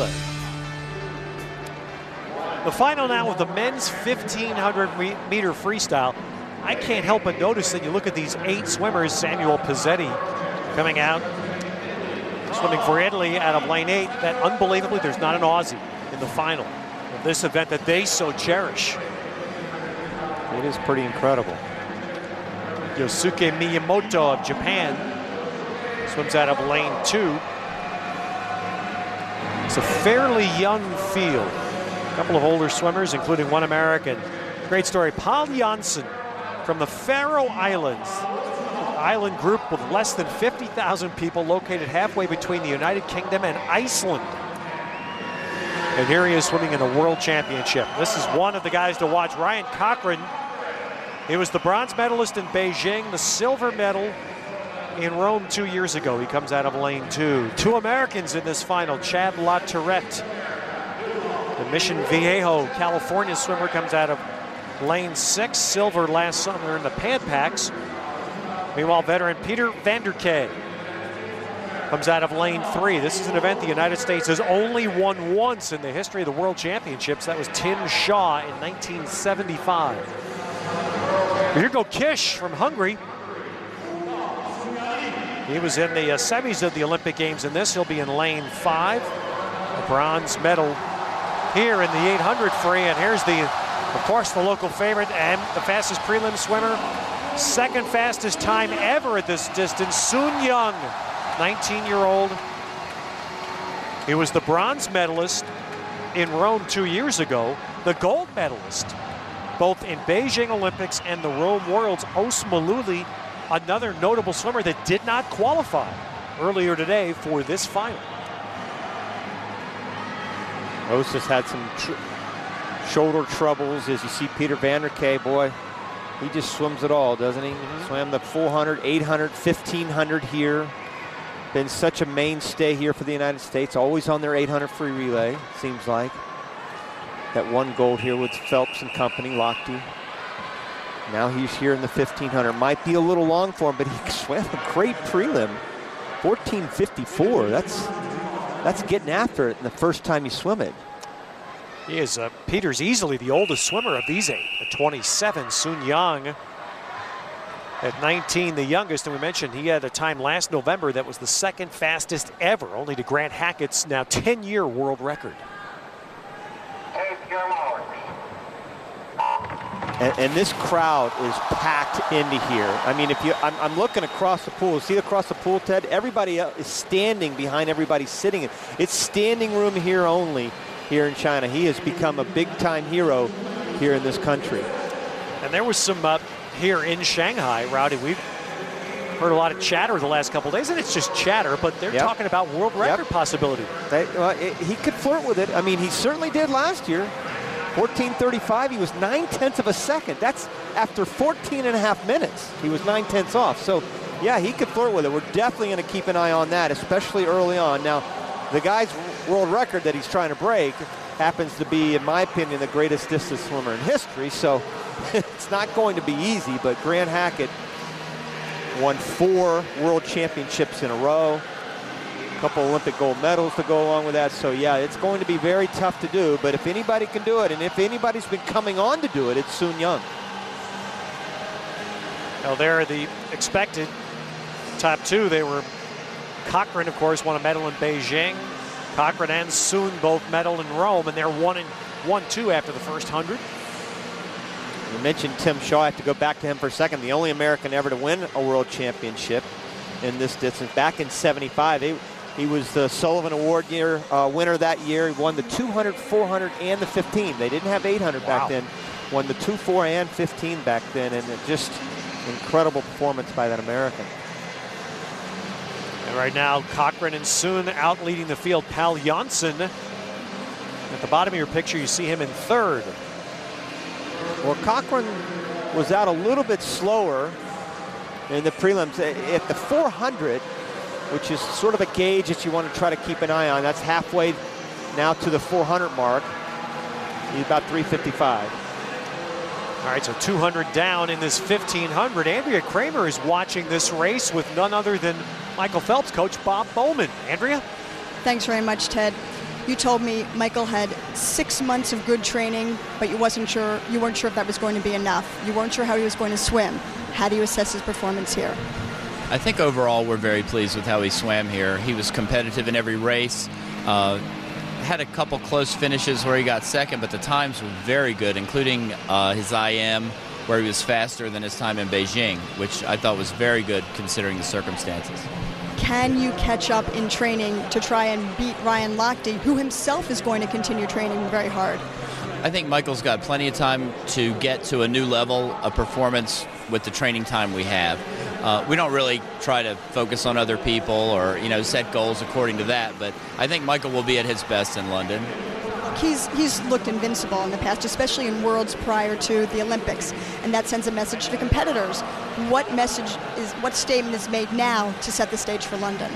relay. The final now of the men's 1500-meter freestyle. I can't help but notice that you look at these 8 swimmers. Samuel Pizzetti coming out, swimming for Italy out of lane 8. That unbelievably, there's not an Aussie in the final of this event that they so cherish. It is pretty incredible. Yosuke Miyamoto of Japan swims out of lane 2. It's a fairly young field. A couple of older swimmers, including one American. Great story, Paul Janssen from the Faroe Islands. Island group with less than 50,000 people, located halfway between the United Kingdom and Iceland. And here he is swimming in a world championship. This is one of the guys to watch, Ryan Cochran. He was the bronze medalist in Beijing, the silver medal in Rome 2 years ago. He comes out of lane 2. 2 Americans in this final, Chad LaTourette. The Mission Viejo, California swimmer, comes out of lane 6, silver last summer in the Pan Packs. Meanwhile, veteran Peter Vanderkay comes out of lane 3. This is an event the United States has only won once in the history of the World Championships. That was Tim Shaw in 1975. Here go Kish from Hungary. He was in the semis of the Olympic Games in this. He'll be in lane 5. A bronze medal here in the 800 free. And here's of course, the local favorite and the fastest prelim swimmer. Second fastest time ever at this distance, Sun Young, 19-year-old. He was the bronze medalist in Rome 2 years ago, the gold medalist both in Beijing Olympics and the Rome Worlds. Os Maluli, another notable swimmer that did not qualify earlier today for this final. Os has had some shoulder troubles. As you see Peter Vanderkay, boy, he just swims it all, doesn't he? Swam the 400, 800, 1500 here. Been such a mainstay here for the United States, always on their 800 free relay, seems like. That one gold here with Phelps and company, Lochte. Now he's here in the 1500. Might be a little long for him, but he swam a great prelim. 14:54, that's getting after it in the first time you swim it. He is, Peter's easily the oldest swimmer of these 8. At 27, Sun Yang at 19, the youngest. And we mentioned he had a time last November that was the second fastest ever, only to Grant Hackett's now 10-year world record. And this crowd is packed into here. I mean, I'm looking across the pool. See across the pool, Ted? Everybody is standing behind everybody sitting. It's standing room here only here in China. He has become a big-time hero here in this country. And there was some here in Shanghai, Rowdy. We've heard a lot of chatter the last couple of days, and it's just chatter, but they're talking about world record possibility. He could flirt with it. I mean, he certainly did last year. 14:35, he was 9/10 of a second. That's after 14.5 minutes. He was 9/10 off. So, yeah, he could flirt with it. We're definitely going to keep an eye on that, especially early on. Now, the guy's world record that he's trying to break happens to be, in my opinion, the greatest distance swimmer in history. So, it's not going to be easy, but Grant Hackett won 4 world championships in a row. Couple Olympic gold medals to go along with that. So yeah, it's going to be very tough to do, but if anybody can do it, and if anybody's been coming on to do it, it's Sun Young. Now there are the expected top 2. They were Cochran, of course, won a medal in Beijing. Cochran and Sun both medal in Rome, and they're 1-2 after the first 100. You mentioned Tim Shaw. I have to go back to him for a second. The only American ever to win a world championship in this distance back in '75. He was the Sullivan Award winner that year. He won the 200, 400, and the 15. They didn't have 800 back then. Won the 2, 4, and 15 back then, and just incredible performance by that American. And right now, Cochran and Sun out leading the field. Paul Janssen, at the bottom of your picture, you see him in 3rd. Well, Cochran was out a little bit slower in the prelims. At the 400, which is sort of a gauge that you want to try to keep an eye on. That's halfway now to the 400 mark. He's about 3:55. All right, so 200 down in this 1500. Andrea Kramer is watching this race with none other than Michael Phelps' coach, Bob Bowman. Andrea? Thanks very much, Ted. You told me Michael had 6 months of good training, but you weren't sure if that was going to be enough. You weren't sure how he was going to swim. How do you assess his performance here? I think overall we're very pleased with how he swam here. He was competitive in every race. Had a couple close finishes where he got second, but the times were very good, including his IM, where he was faster than his time in Beijing, which I thought was very good considering the circumstances. Can you catch up in training to try and beat Ryan Lochte, who himself is going to continue training very hard? I think Michael's got plenty of time to get to a new level of performance with the training time we have. We don't really try to focus on other people or, set goals according to that, but I think Michael will be at his best in London. He's looked invincible in the past, especially in Worlds prior to the Olympics, and that sends a message to competitors. What statement is made now to set the stage for London?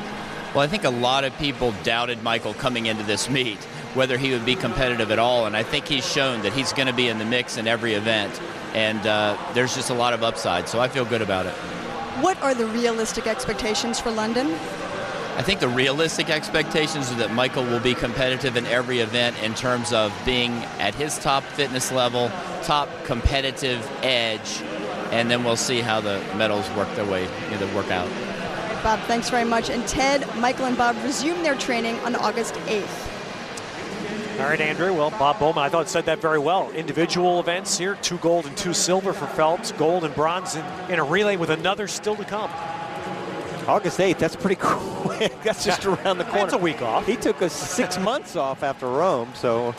Well, I think a lot of people doubted Michael coming into this meet, whether he would be competitive at all, and I think he's shown that he's going to be in the mix in every event, and there's just a lot of upside, so I feel good about it. What are the realistic expectations for London? I think the realistic expectations are that Michael will be competitive in every event in terms of being at his top fitness level, top competitive edge, and then we'll see how the medals work their way, work out. Bob, thanks very much. And Ted, Michael, and Bob resume their training on August 8th. All right, Andrew. Well, Bob Bowman, I thought said that very well. Individual events here, 2 gold and 2 silver for Phelps, gold and bronze in a relay with another still to come. August 8th, that's pretty quick. That's just around the corner. That's a week off. He took us 6 months off after Rome, so.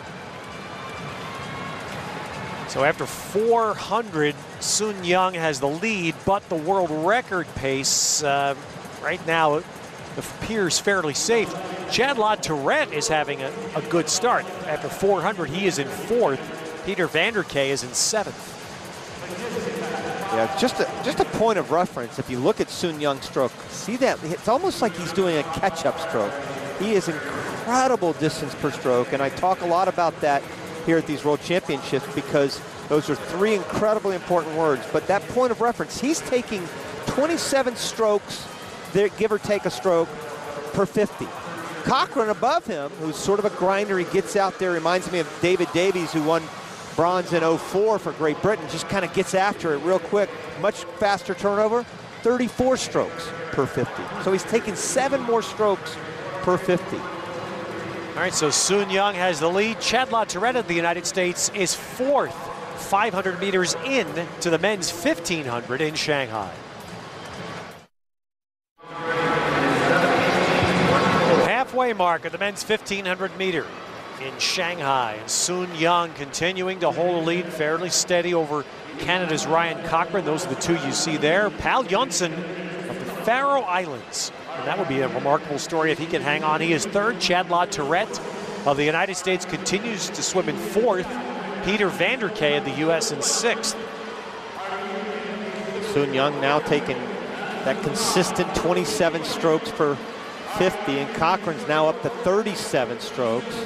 So after 400, Sun Young has the lead, but the world record pace right now appears fairly safe. Chad Tourette is having a good start. After 400, he is in 4th. Peter Vanderkay is in 7th. Yeah, just a point of reference. If you look at Sun Young's stroke, see that? It's almost like he's doing a catch-up stroke. He is incredible distance per stroke, and I talk a lot about that here at these World Championships because those are 3 incredibly important words. But that point of reference, he's taking 27 strokes, give or take a stroke, per 50. Cochran above him, who's sort of a grinder, he gets out there, reminds me of David Davies, who won bronze in '04 for Great Britain, just kind of gets after it real quick, much faster turnover, 34 strokes per 50. So he's taking 7 more strokes per 50. All right, so Sun Young has the lead. Chad Tourette of the United States is 4th, 500 meters in to the men's 1500 in Shanghai. Halfway mark at the men's 1500 meter in Shanghai. And Sun Young continuing to hold a lead fairly steady over Canada's Ryan Cochran. Those are the 2 you see there. Pal Janssen of the Faroe Islands. And that would be a remarkable story if he can hang on. He is 3rd. Chad Tourette of the United States continues to swim in 4th. Peter Vanderkay of the U.S. in 6th. Sun Young now taking that consistent 27 strokes per 50, and Cochran's now up to 37 strokes.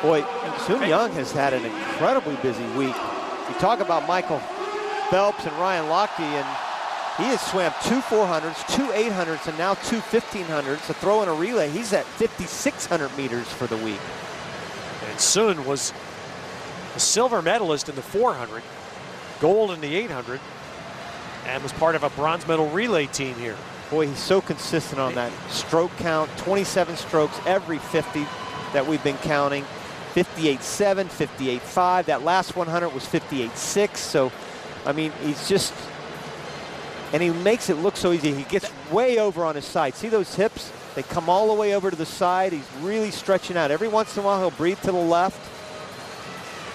Boy, Sun Young has had an incredibly busy week. You talk about Michael Phelps and Ryan Lochte, and he has swam 2 400s, 2 800s, and now 2 1500s. To throw in a relay, he's at 5,600 meters for the week. And Sun was a silver medalist in the 400, gold in the 800, and was part of a bronze medal relay team here. Boy, he's so consistent on that stroke count, 27 strokes every 50 that we've been counting. 58.7, 58.5. That last 100 was 58.6. So, I mean, he's just, and he makes it look so easy. He gets way over on his side. See those hips? They come all the way over to the side. He's really stretching out. Every once in a while, he'll breathe to the left.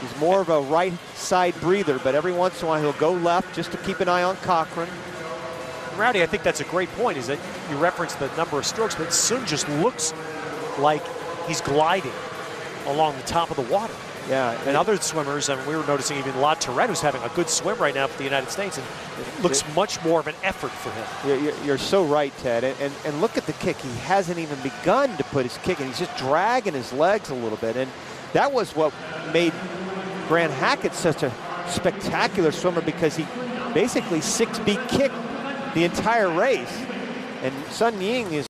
He's more of a right side breather, but every once in a while, he'll go left just to keep an eye on Cochran. Rowdy, I think that's a great point, is that you referenced the number of strokes, but Sun just looks like he's gliding along the top of the water. Yeah. And other swimmers, and we were noticing even Tourette, who's having a good swim right now for the United States, and it looks much more of an effort for him. You're so right, Ted. And look at the kick. He hasn't even begun to put his kick in. He's just dragging his legs a little bit. And that was what made Grant Hackett such a spectacular swimmer, because he basically 6-beat kicked the entire race. And Sun Ying is